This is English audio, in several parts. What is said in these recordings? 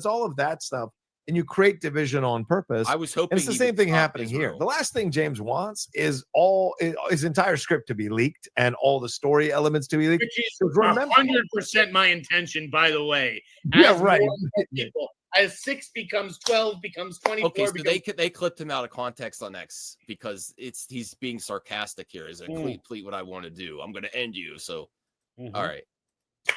It's all of that stuff. And you create division on purpose. I was hoping and it's the same thing happening here. The last thing James wants is all his entire script to be leaked and all the story elements to be leaked. Which is 100% my intention, by the way. Yeah, right. People, as 6 becomes 12, becomes 24. Okay, so they clipped him out of context on X because he's being sarcastic here. Is it complete what I want to do? I'm going to end you. So, all right.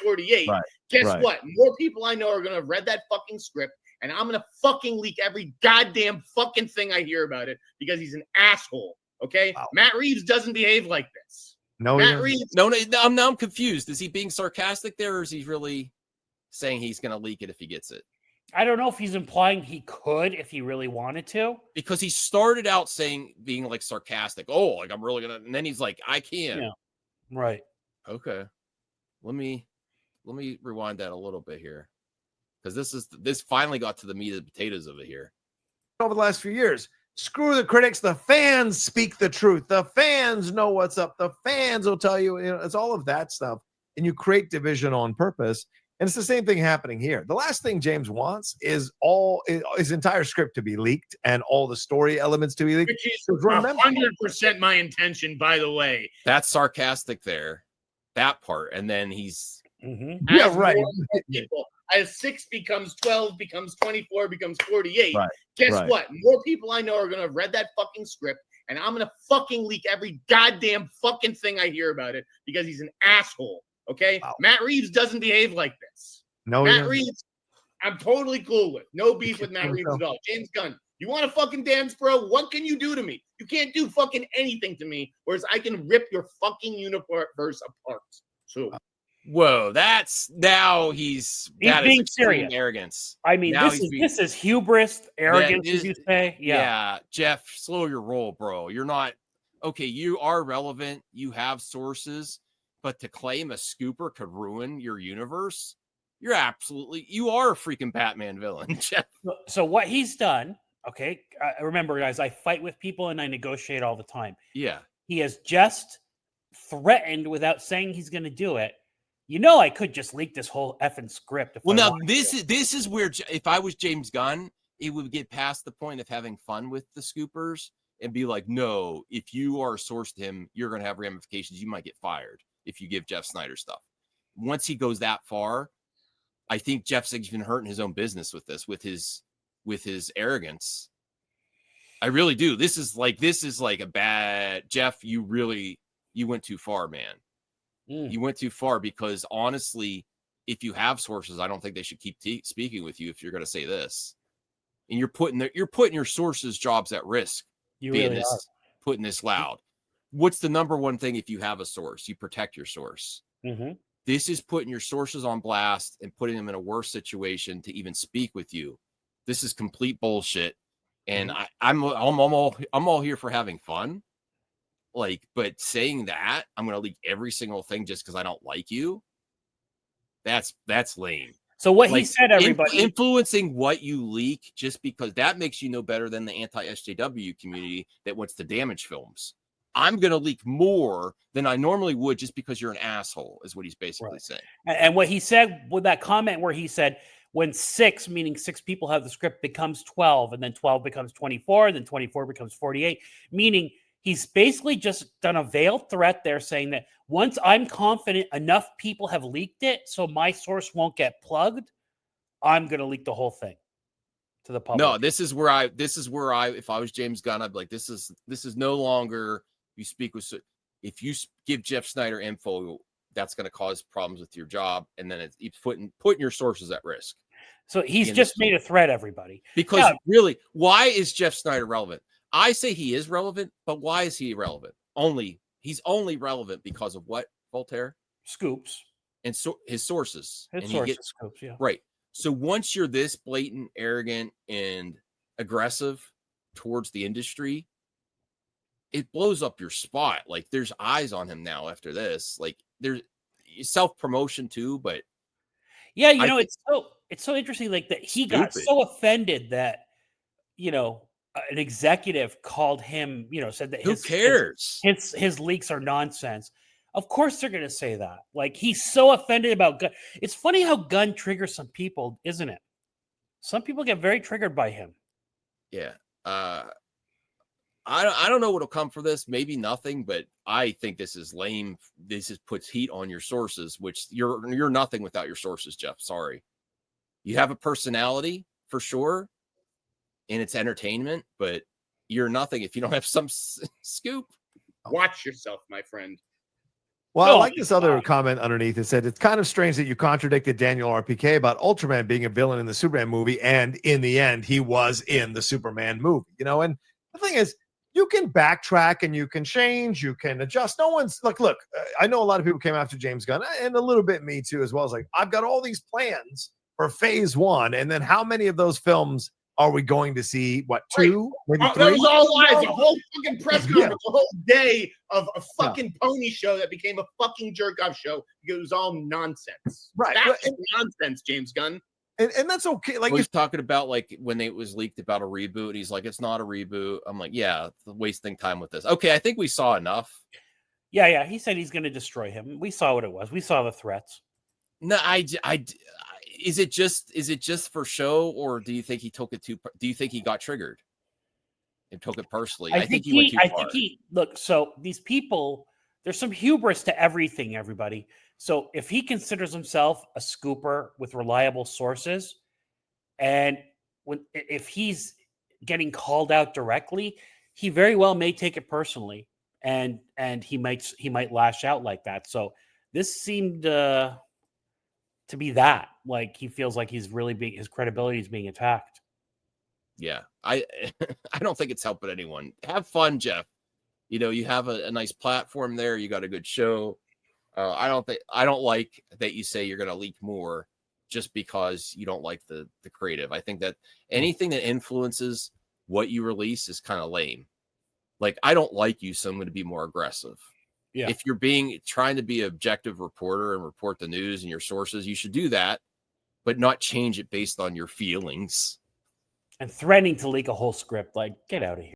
48. Right. Guess what? More people I know are going to have read that fucking script, and I'm going to fucking leak every goddamn fucking thing I hear about it because he's an asshole. Okay? Wow. Matt Reeves doesn't behave like this. No, Matt Reeves. No, I'm confused. Is he being sarcastic there, or is he really saying he's going to leak it if he gets it? I don't know if he's implying he could if he really wanted to. Because he started out being like sarcastic. Oh, like I'm really going to, and then he's like, I can't. Yeah. Right. Okay. Let me rewind that a little bit here. Because this finally got to the meat of the potatoes of it here. Over the last few years, screw the critics. The fans speak the truth. The fans know what's up. The fans will tell you, it's all of that stuff. And you create division on purpose. And it's the same thing happening here. The last thing James wants is all his entire script to be leaked and all the story elements to be leaked. Which is 100% my intention, by the way. That's sarcastic there. That part. And then he's... Yeah, right. People, as 6 becomes 12, becomes 24, becomes 48. Right. Guess what? More people I know are going to have read that fucking script, and I'm going to fucking leak every goddamn fucking thing I hear about it because he's an asshole. Okay? Wow. Matt Reeves doesn't behave like this. No, Matt Reeves, I'm totally cool with. No beef with Matt Reeves at all. James Gunn, you want to fucking dance, bro? What can you do to me? You can't do fucking anything to me, whereas I can rip your fucking universe apart. So... Whoa, that's now he's being serious. Arrogance. I mean, this is hubris, arrogance, as you say. Yeah, Jeff, slow your roll, bro. You're not okay. You are relevant. You have sources, but to claim a scooper could ruin your universe, you are a freaking Batman villain, Jeff. So what he's done, okay, remember, guys, I fight with people and I negotiate all the time. Yeah, he has just threatened without saying he's going to do it. You know, I could just leak this whole effing script. Well, now this is where if I was James Gunn, it would get past the point of having fun with the scoopers and be like, no, if you are a source to him, you're going to have ramifications. You might get fired if you give Jeff Sneider stuff. Once he goes that far, I think Jeff's even hurting his own business with this, with his arrogance. I really do. This is like a bad Jeff. You went too far, man. You went too far because honestly, if you have sources, I don't think they should keep speaking with you if you're going to say this. And you're putting your sources' jobs at risk. Putting this loud. What's the number one thing if you have a source? You protect your source. Mm-hmm. This is putting your sources on blast and putting them in a worse situation to even speak with you. This is complete bullshit. And I'm all here for having fun. But saying that I'm going to leak every single thing just because I don't like you, that's lame. So what he said, everybody influencing what you leak just because that makes you no better than the anti-SJW community that wants to damage films. I'm going to leak more than I normally would just because you're an asshole is what he's basically saying. And what he said with that comment where he said, when 6, meaning 6 people have the script, becomes 12, and then 12 becomes 24, and then 24 becomes 48, meaning he's basically just done a veiled threat there saying that once I'm confident enough people have leaked it so my source won't get plugged, I'm going to leak the whole thing to the public. No, this is where I, if I was James Gunn, I'd be like, this is no longer you speak with, if you give Jeff Sneider info, that's going to cause problems with your job. And then it's putting your sources at risk. So he's just made a threat, everybody. Because really, why is Jeff Sneider relevant? I say he is relevant, but why is he relevant? He's only relevant because of what, Voltaire? Scoops. And so his sources. Scoops, yeah. Right. So once you're this blatant, arrogant, and aggressive towards the industry, it blows up your spot. Like there's eyes on him now after this. Like there's self-promotion too, but yeah, it's so interesting, like that he got so offended that, an executive called him, said that who cares? His leaks are nonsense. Of course they're going to say that. Like he's so offended about Gunn. It's funny how Gunn triggers some people, isn't it? Some people get very triggered by him. Yeah. I don't know what'll come for this. Maybe nothing, but I think this is lame. This is puts heat on your sources, which you're nothing without your sources, Jeff. Sorry. You have a personality for sure, and it's entertainment, but you're nothing if you don't have some scoop. Watch yourself, my friend. Well, No, I like this other comment underneath. It said, it's kind of strange that you contradicted Daniel RPK about Ultraman being a villain in the Superman movie, and in the end, he was in the Superman movie. You know, and the thing is, you can backtrack and you can change, you can adjust. No one's look. I know a lot of people came after James Gunn, and a little bit me too, as well. As like, I've got all these plans for Phase 1, and then how many of those films are we going to see? What, 2, maybe 3? That was all lies. A whole fucking press conference, a whole day of a fucking pony show that became a fucking jerk off show because it was all nonsense. Right. That's nonsense, James Gunn. And that's okay. Like, he's talking about like when it was leaked about a reboot. He's like, it's not a reboot. I'm like, yeah, wasting time with this. Okay, I think we saw enough. Yeah. He said he's going to destroy him. We saw what it was. We saw the threats. No, is it just for show, or do you think he took it too? Do you think he got triggered and took it personally? I think he went too far. Look. So these people, there's some hubris to everything. Everybody. So if he considers himself a scooper with reliable sources, and if he's getting called out directly, he very well may take it personally, and he might lash out like that. So this seemed to be that, like, he feels like he's really his credibility is being attacked. Yeah, I don't think it's helping anyone. Have fun, Jeff. You know, you have a nice platform there. You got a good show. I don't like that you say you're going to leak more just because you don't like the creative. I think that anything that influences what you release is kind of lame. Like, I don't like you, so I'm going to be more aggressive. Yeah. If you're trying to be an objective reporter and report the news and your sources, you should do that, but not change it based on your feelings. And threatening to leak a whole script, like, get out of here.